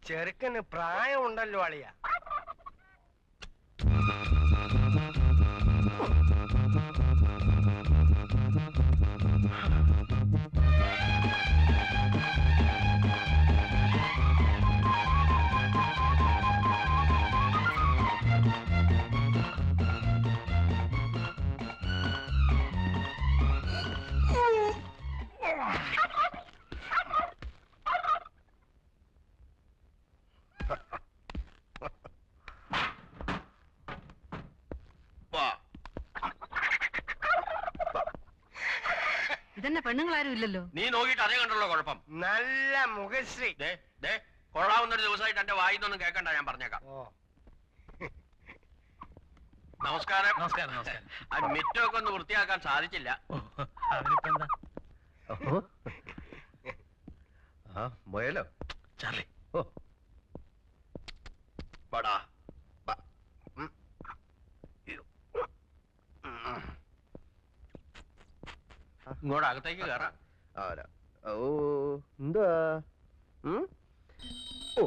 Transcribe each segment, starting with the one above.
ചെറുക്കന് പ്രായമുണ്ടല്ലോ അളിയ. ഇതന്നെ പെണ്ണുങ്ങളാരും ഇല്ലല്ലോ. നീ നോക്കിയിട്ട് അതേ കണ്ടുള്ള കുഴപ്പം. നല്ല മുഖശ്രീ. കൊള്ളാവുന്നൊരു ദിവസമായിട്ട് എന്റെ വായിന്നൊന്നും കേൾക്കണ്ട, ഞാൻ പറഞ്ഞേക്കാം. നമസ്കാരം. നമസ്കാരം. നമസ്കാരം. മിറ്റമൊക്കെ ഒന്ന് വൃത്തിയാക്കാൻ സാധിച്ചില്ല. മുയലോ ചാർലി? ഓ പടാ ഇങ്ങോട്ട് അകത്തേക്ക് കയറാം. ഓ എന്താ? ഓ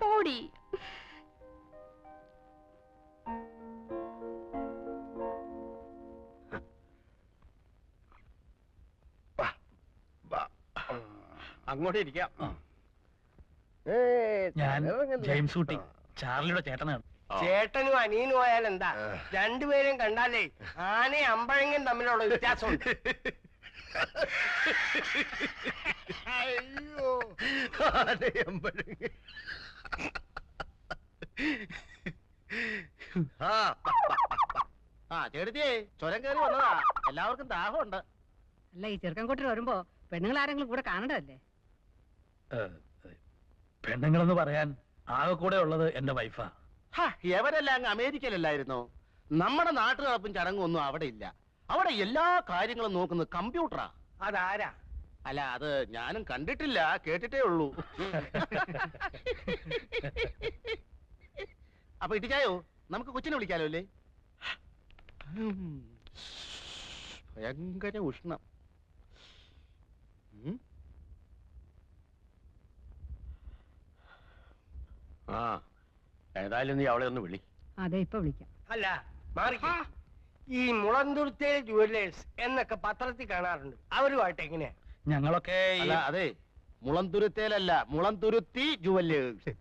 പോടി. അങ്ങോട്ട് ഇരിക്കാം. ഞാൻ ജെയിംസ് കുട്ടി, ചാർലിയുടെ ചേട്ടനാണ്. ചേട്ടനും അനിയനും ആയാൽ എന്താ? രണ്ടുപേരും കണ്ടാലേ ആനയും അമ്പഴങ്ങയും തമ്മിലുള്ള വ്യത്യാസമുണ്ട്. അയ്യോ, ചേട്ടത്തിയേ ചുരം കയറി വന്നതാ. എല്ലാവർക്കും ദാഹമുണ്ട്. അല്ല, ഈ ചെറുക്കൻ കൊട്ടിൽ വരുമ്പോ പെണ്ണുങ്ങൾ ആരെങ്കിലും കൂടെ കാണണ്ടല്ലേ? പെണ്ണുങ്ങളെന്ന് പറയാൻ ആകെ കൂടെ ഉള്ളത് എന്റെ വൈഫാ. എവരെല്ലാം അങ്ങ് അമേരിക്കയിലല്ലായിരുന്നോ? നമ്മുടെ നാട്ടു നടപ്പും ചടങ്ങും ഒന്നും അവിടെ ഇല്ല. അവിടെ എല്ലാ കാര്യങ്ങളും നോക്കുന്നത് കമ്പ്യൂട്ടറാ. അതാരാ? അല്ല, അത് ഞാനും കണ്ടിട്ടില്ല, കേട്ടിട്ടേ ഉള്ളൂ. അപ്പൊ ഇട്ടിച്ചായോ, നമുക്ക് കൊച്ചിനെ വിളിക്കാലോ അല്ലേ? ഭയങ്കര ഉഷ്ണം. ആ, ഏതായാലും നീ അവളെ ഒന്ന് വിളി. അതെ, ഇപ്പൊ വിളിക്കാം. അല്ല, മാറിക്ക. ഈ മുളന്തുരുത്തേൽ ജുവല്ലേഴ്സ് എന്നൊക്കെ പത്രത്തിൽ കാണാറുണ്ട്. അവരുമായിട്ട് എങ്ങനെയാ? ഞങ്ങളൊക്കെ അല്ല, അതെ, മുളന്തുരുത്തേലല്ല, മുളന്തുരുത്തി ജുവല്ലേഴ്സ്.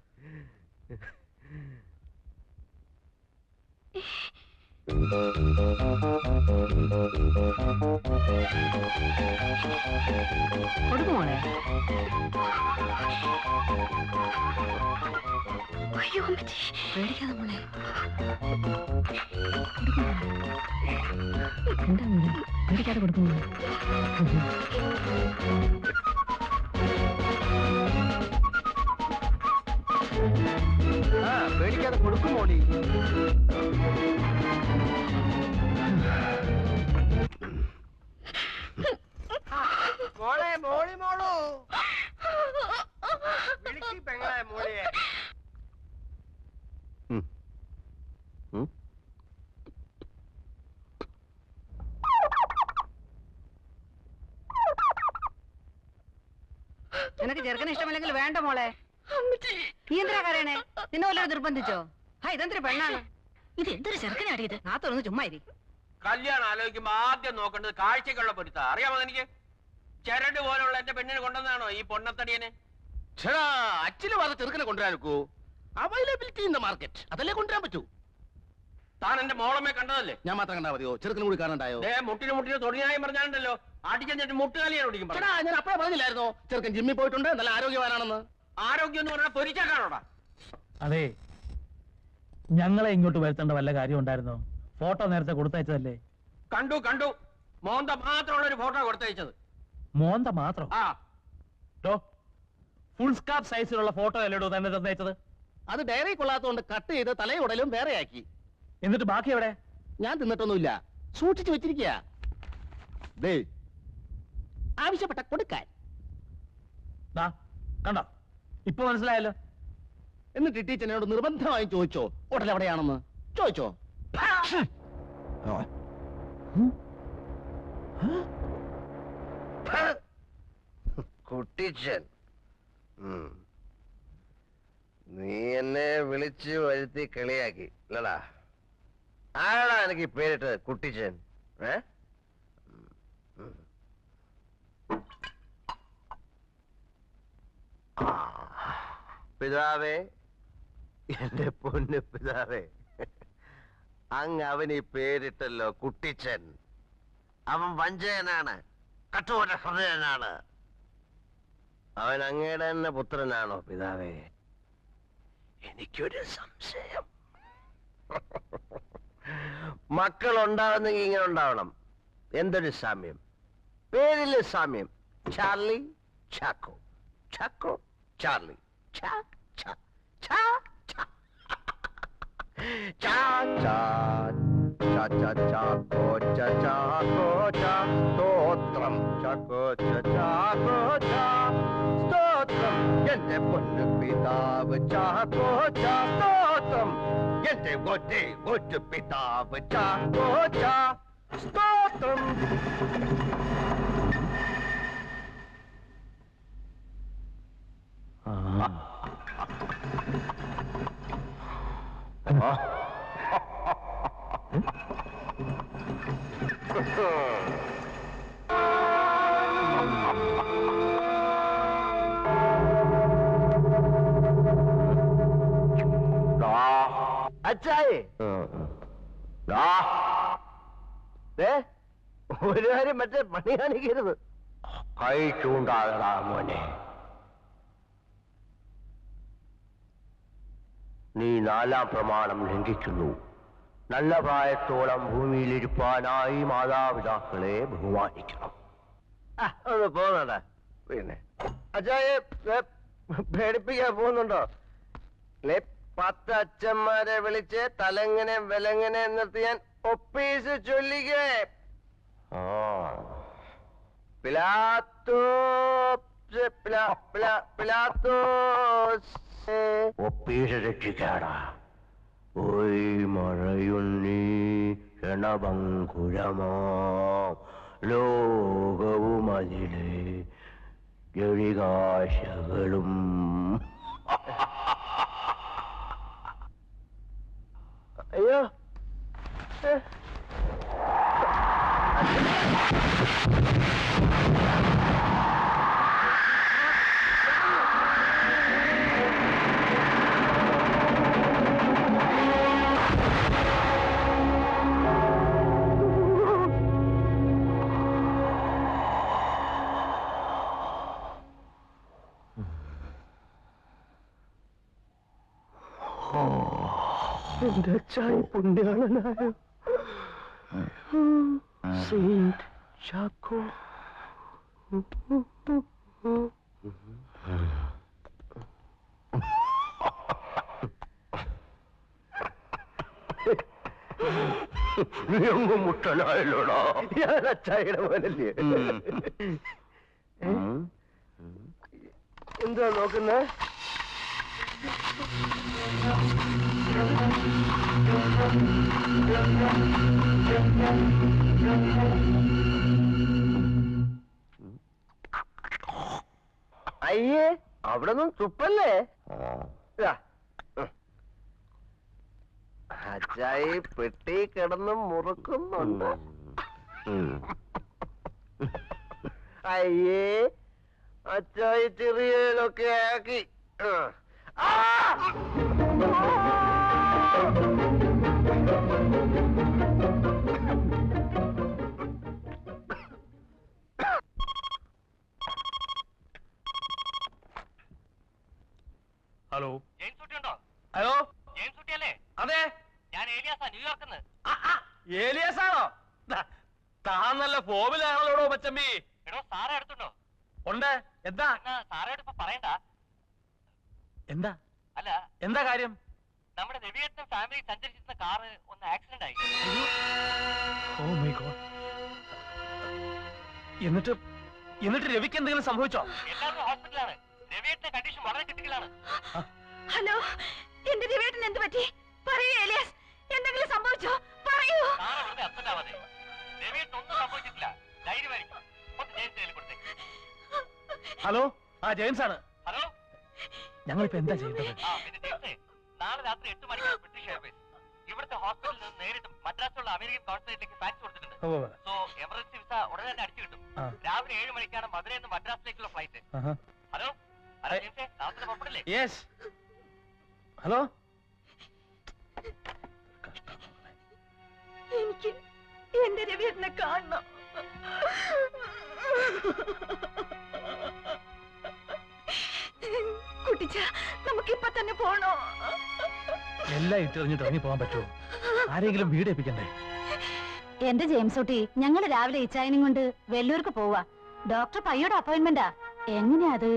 കൊടുക്കുമോളെ? പേടിക്കാതെ മോളെ. എന്താ മോളെ പേടിക്കാതെ കൊടുക്കുമോ? പേടിക്കാതെ കൊടുക്കുമോളി. മോളെ, മോളി മോളൂ, വിളിക്കി പെങ്ങളെ മോളിയെ. നിനക്ക് ചെറുക്കന് ഇഷ്ടമല്ലെങ്കിൽ വേണ്ട മോളെ. നീ എന്തിനാ കരയണേ? നിന്നെ വല്ലതും നിർബന്ധിച്ചോ? ഇതെന്തൊരു പെണ്ണാണ് ഇത്? എന്തൊരു ചെറുക്കനാടിയത്? നാത്തൊന്ന് ചുമ്മാ ഇരി. കല്യാണം ആലോചിക്കുമ്പോ ആദ്യം നോക്കേണ്ടത് കാഴ്ചക്കുള്ള പൊരുത്ത. അറിയാമോ എനിക്ക്? ചരട് പോലുള്ള എന്റെ പെണ്ണിനെ കൊണ്ടുവന്നാണോ ഈ പൊണ്ണത്തടിയനെ? അച്ഛന് പറഞ്ഞ ചെറുക്കനെ കൊണ്ടുവരാനൊക്കൂ? അവൈലബിലിറ്റി ഇൻ ദ മാർക്കറ്റ്, അതല്ലേ കൊണ്ടുവരാൻ പറ്റൂ. താൻ എന്റെ മോളമ്മെ കണ്ടതല്ലേ? ഞാൻ മാത്രം കണ്ടാ മതിയോ? ചെറുക്കനും കൂടി കാണണ്ടായോ? മുട്ടിന് തൊടിനായും പറഞ്ഞാലുണ്ടല്ലോ, അടിക്കാൻ മുട്ടുകാലിയാണ് ഓടിക്കും. ഞാൻ അപ്പഴേ പറഞ്ഞില്ലായിരുന്നോ ചെറുക്കൻ ജിമ്മിൽ പോയിട്ടുണ്ട്, നല്ല ആരോഗ്യവാനാണെന്ന്? ആരോഗ്യം എന്ന് പറഞ്ഞാൽ പൊരിച്ചാക്കാണോടാ? അതെ, ഞങ്ങളെ ഇങ്ങോട്ട് വരുത്തേണ്ട വല്ല കാര്യം ഉണ്ടായിരുന്നോ? ഫോട്ടോ നേരത്തെ കൊടുത്തയച്ചതല്ലേ? കണ്ടു മോന്ത മാത്രമുള്ള ഒരു ഫോട്ടോ കൊടുത്തയച്ചത്. മോന്ത മാത്രം? ആ, ഫുൾ സ്കാർഫ് സൈസിലുള്ള ഫോട്ടോ അല്ലേടോ തന്നെ തന്നയച്ചത്? അത് ഡയറി കൊള്ളാത്തോണ്ട് കട്ട് ചെയ്ത് തലയുടലും വേറെയാക്കി. എന്നിട്ട് ബാക്കി എവിടെ? ഞാൻ തിന്നിട്ടൊന്നുമില്ല, സൂക്ഷിച്ചു വെച്ചിരിക്കുക. ആവശ്യപ്പെട്ട കൊടുക്കാൻ. കണ്ടോ, ഇപ്പൊ മനസ്സിലായല്ലോ. എന്നിട്ട് ടീച്ചറിനോട് നിർബന്ധമായും ചോദിച്ചോ ഹോട്ടൽ എവിടെയാണെന്ന്? ചോദിച്ചോ? കുട്ടിച്ചൻ, നീ എന്നെ വിളിച്ചു വരുത്തി കളിയാക്കി അല്ലടാ? ആരാടാ എനിക്ക് പേരിട്ടത് കുട്ടിച്ചൻ? പിതാവേ, എന്റെ പൊന്നു പിതാവേ, അങ്ങ് അവന് ഈ പേരിട്ടല്ലോ കുട്ടിച്ചൻ. അവൻ വഞ്ചകനാണ്, കഠോര ഹൃദയനാണ്. അവൻ അങ്ങയുടെ തന്നെ പുത്രനാണോ പിതാവേ? എനിക്കൊരു സംശയം. മക്കൾ ഉണ്ടാവുന്നെങ്കിൽ ഇങ്ങനെ ഉണ്ടാവണം. എന്തൊരു സാമ്യം, പേരില് സാമ്യം. ചാർലി, ചാക്കോ, ചാക്കോ, ചാർലി, ചാ ചാ ചാ ചാ ചാ ചാ ചാ ചാ ചാക്കോ ചാ ചാക്കോ ചാ. സ്തോത്രം ചാക്കോ ചാ ചാക്കോ ചാ. സ്തോത്രം എന്റെ പൊന്നു പിതാവ് ചാക്കോ ചാ. സ്തോത്രം എന്റെ ഒറ്റ പിതാവ് ചാക്കോ ചാ. സ്തോത്രം. അച്ചായി, ഒരു കാര്യം മറ്റേ പണി കാണിക്കരുത്. കൈ ചൂണ്ടാകടാ മോനെ. നീ 4-ാം പ്രമാണം ലംഘിക്കുന്നു. നല്ല പ്രായത്തോളം ഭൂമിയിലിരിപ്പാനായി മാതാപിതാക്കളെ ബഹുമാനിക്കണം. ഒന്ന് പോകുന്നുണ്ട. പിന്നെ അച്ചായെ പേടിപ്പിക്കാൻ പോകുന്നുണ്ടോ? 10 അച്ഛന്മാരെ വിളിച്ച് തലങ്ങനെ വിലങ്ങനെ നിർത്തി ഞാൻ ഒപ്പീസ് ചൊല്ലിക്കേ. ഒപ്പീസ് രക്ഷിക്കാടാ. ഓയ് മഴയുണ്ണി ക്ഷണഭങ്കുരമോ ലോകവും അതിലെ ജളികാശകളും. അയ്യോ, എന്റെ അച്ചായി പുണ്യാളനായ സെയിന്റ് ചാക്കോ. നീ അങ്ങ് മുട്ടനായല്ലോടാ. ഞാൻ അച്ചായിയുടെ മോനല്ലേ. എന്താ നോക്കുന്നേ? അയ്യേ, അവിടെ നിന്നും തുപ്പല്ലേ. അച്ചായി പെട്ടി കിടന്ന് മുറുക്കുന്നുണ്ട്. അയ്യേ, അച്ചായി ചെറിയലൊക്കെ ആക്കി. ഹലോ, ജെയിംസ് കുട്ടി ഉണ്ടോ? ഹലോ, ജെയിംസ് കുട്ടി അല്ലേ? അതെ, ഞാൻ ഏലിയാസാ, ന്യൂയോർക്കിന്ന്. ഏലിയാസാണോ? താൻ നല്ല ഫോമിലാണല്ലോടോ മച്ചമ്പി. എടോ, സാറേ അടുത്തുണ്ടോ? ഉണ്ട്. എന്താ? സാറേട് ഇപ്പൊ പറയണ്ട. എന്താ? അല്ല, എന്താ കാര്യം? നമ്മുടെ രവിയേട്ടനും ഫാമിലി സഞ്ചരിച്ചിരുന്ന കാറ് ഒന്ന് ആക്സിഡന്റ് ആയി. Oh my god. എന്നിട്ട് രവിക്ക് എന്തെങ്കിലും സംഭവിച്ചോ? എല്ലാവരും ഹോസ്പിറ്റലാണ്. രവിയേട്ടന്റെ കണ്ടീഷൻ വളരെ ക്രിട്ടിക്കലാണ്. ഹലോ, എന്റെ രവിയേട്ടന് എന്ത് പറ്റി? പറയൂ ഏലിയാസ്, എന്തെങ്കിലും സംഭവിച്ചോ? പറയൂ. സാറ് വെറുതെ അപ്സെറ്റ് ആവാതെ. ഹലോ, ആ ജെയിംസ് ആണ്. ഹലോ, ഞങ്ങളിപ്പോ എന്താ ചെയ്യേണ്ടത്? പിന്നെ ജെയിംസേ, നാളെ രാത്രി 8 മണിക്കാണ് ബ്രിട്ടീഷ് എയർവേസ് ഇവിടുത്തെ ഹോസ്പിറ്റലിൽ നിന്ന് നേരിട്ട് മദ്രാസിലുള്ള അമേരിക്കൻ കോൺസുലേറ്റിലേക്ക് ഫാക്സ് കൊടുത്തിട്ടുണ്ട്. സോ എമർജൻസി വിസ ഉടനെ തന്നെ അടിച്ചു കിട്ടും. രാവിലെ 7 മണിക്കാണ് മധുരയിൽ നിന്ന് മദ്രാസിലേക്കുള്ള ഫ്ലൈറ്റ്. ഹലോ ഹലോ ജെയിംസേ, നാളെ പുറപ്പെടില്ലേ? യെസ്. ഹലോ, എനിക്ക് എന്റെ രവിയേട്ടനെ കാണണം. കുട്ടിച്ച, നമുക്ക് ഇപ്പൊ തന്നെ പോണോ? എല്ലാം ഇട്ടെറിഞ്ഞിട്ട് ഇറങ്ങി പോകാൻ പറ്റുമോ? ആരെങ്കിലും വീട് ഏൽപ്പിക്കണ്ടേ? എന്റെ ജെയിംസ് കുട്ടി, ഞങ്ങള് രാവിലെ ഇച്ചായനും കൊണ്ട് വെല്ലൂർക്ക് പോവാ. ഡോക്ടർ പയ്യോടെ അപ്പോയിന്റ്മെന്റാ. എങ്ങനെയാ അത്?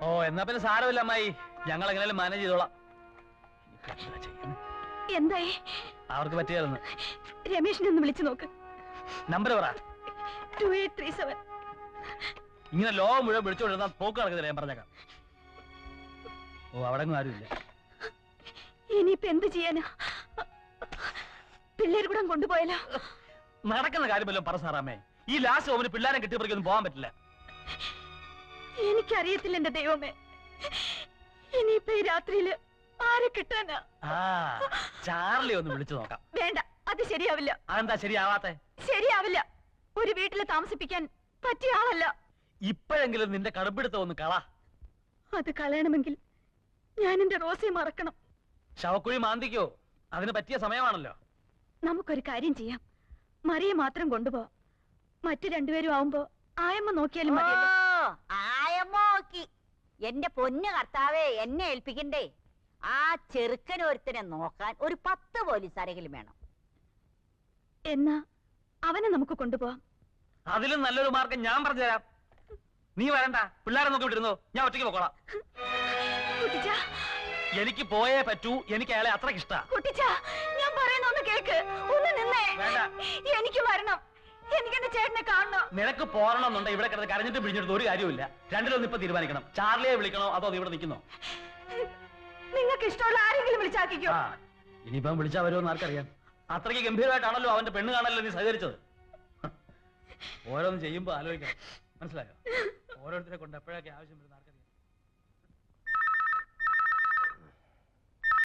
ഓ, എന്നാ പിന്നെ സാരമില്ല അമ്മായി, ഞങ്ങൾ എങ്ങനെയാലും മാനേജ് ചെയ്തോളാം. എന്തായി? അവർക്ക് പറ്റിയായിരുന്നു. രമേശിനെ ഒന്ന് വിളിച്ചു നോക്ക്. നമ്പർ പറ. 2837. ഇങ്ങനെ ലോകം മുഴുവൻ വിളിച്ചോണ്ടിരുന്ന പോക്ക് നടക്കുന്നില്ല, ഞാൻ പറഞ്ഞേക്കാം. ഓ, അവിടെ ആരുമില്ല. ഇനിയിപ്പോ എന്ത് ചെയ്യാനാ? പിള്ളേർ കൂടെ കൊണ്ടുപോയാലോ? നടക്കുന്ന കാര്യമല്ലോ പറ സാറാമേ. ഈ ലാസ്റ്റ് ഓമിന് പിള്ളേരെ കിട്ടിയപ്പോഴേക്കൊന്നും പോകാൻ പറ്റില്ല. എനിക്കറിയത്തില്ല എന്റെ ദൈവമേ, ഇനിയിപ്പോ ഈ രാത്രിയില് ആരെ കിട്ടാനാ? ആ, ചാർലി ഒന്ന് വിളിച്ചു നോക്കാം. വേണ്ട, അത് ശരിയാവില്ല. അതെന്താ ശരിയാവാത്തെ? ശരിയാവില്ല. ഒരു വീട്ടില് താമസിപ്പിക്കാൻ പറ്റിയ ആളല്ല. ഇപ്പോഴെങ്കിലും നിന്റെ കടുപ്പിടുത്തം ഒന്ന് കള. അത് കളയണമെങ്കിൽ ഞാൻ എന്റെ റോസയെ മറക്കണം. ശവക്കുഴി മാന്തിക്കോ? അതിന് പറ്റിയ സമയമാണല്ലോ. നമുക്കൊരു കാര്യം ചെയ്യാം, മറിയെ മാത്രം കൊണ്ടുപോവാം. മറ്റു രണ്ടുപേരും ആവുമ്പോ ആയമ്മ നോക്കിയാലും മതിയല്ലോ. ആയമ്മ നോക്കി. എന്റെ പൊന്നു കർത്താവേ, എന്നെ ഏൽപ്പിക്കണ്ടേ? ആ ചെറുക്കനൊരുത്തനെ നോക്കാൻ ഒരു 10 പോലീസുകാരെങ്കിലും വേണം. എന്നാ അവനെ നമുക്ക് കൊണ്ടുപോവാം. അതിലും നല്ലൊരു മാർഗം ഞാൻ പറഞ്ഞുതരാം. നീ വരണ്ട, പിള്ളേരെ നോക്കി വിട്ടിരുന്നോ, ഞാൻ ഒറ്റയ്ക്ക് പോക്കോളാം. കുട്ടിച്ചാ, എനിക്ക് പോയേ പറ്റൂ. എനിക്ക് അയാളെ അത്രയ്ക്ക് ഇഷ്ടാ. കുട്ടിച്ചാ, ഞാൻ പറയുന്നൊന്ന് കേക്ക്. ഒന്ന് നിന്നേ. വേണ്ട. എനിക്ക് വരണം. എനിക്ക് എന്റെ ചേട്ടനെ കാണണം. നിനക്ക് പോരണമെന്നുണ്ട് ഇവിടെ കിടന്ന് കരഞ്ഞിട്ട് പിടിഞ്ഞിട്ട് ഒരു കാര്യമില്ല. രണ്ടിലൊന്നും ഇപ്പൊ തീരുമാനിക്കണം. ചാർലിയെ വിളിക്കണോ അതോ നീ ഇവിടെ നിൽക്കുന്നോ? നിങ്ങൾക്ക് ഇഷ്ടമുള്ള ആരെങ്കിലും വിളിച്ചാക്കിക്കോ. ഇനിയിപ്പം വിളിച്ചാ വരുമെന്ന് ആർക്കറിയാം. അത്രയ്ക്ക് ഗംഭീരമായിട്ടാണല്ലോ അവന്റെ പെണ്ണ് കാണല്ലോ നീ സഹകരിച്ചത്. ഓരോന്ന് ചെയ്യുമ്പോ ആലോചിക്കണം, മനസ്സിലായോ? ഓരോരുത്തരെ കൊണ്ട് എപ്പോഴൊക്കെ ആവശ്യം വരുന്ന ആർക്കറിയാം.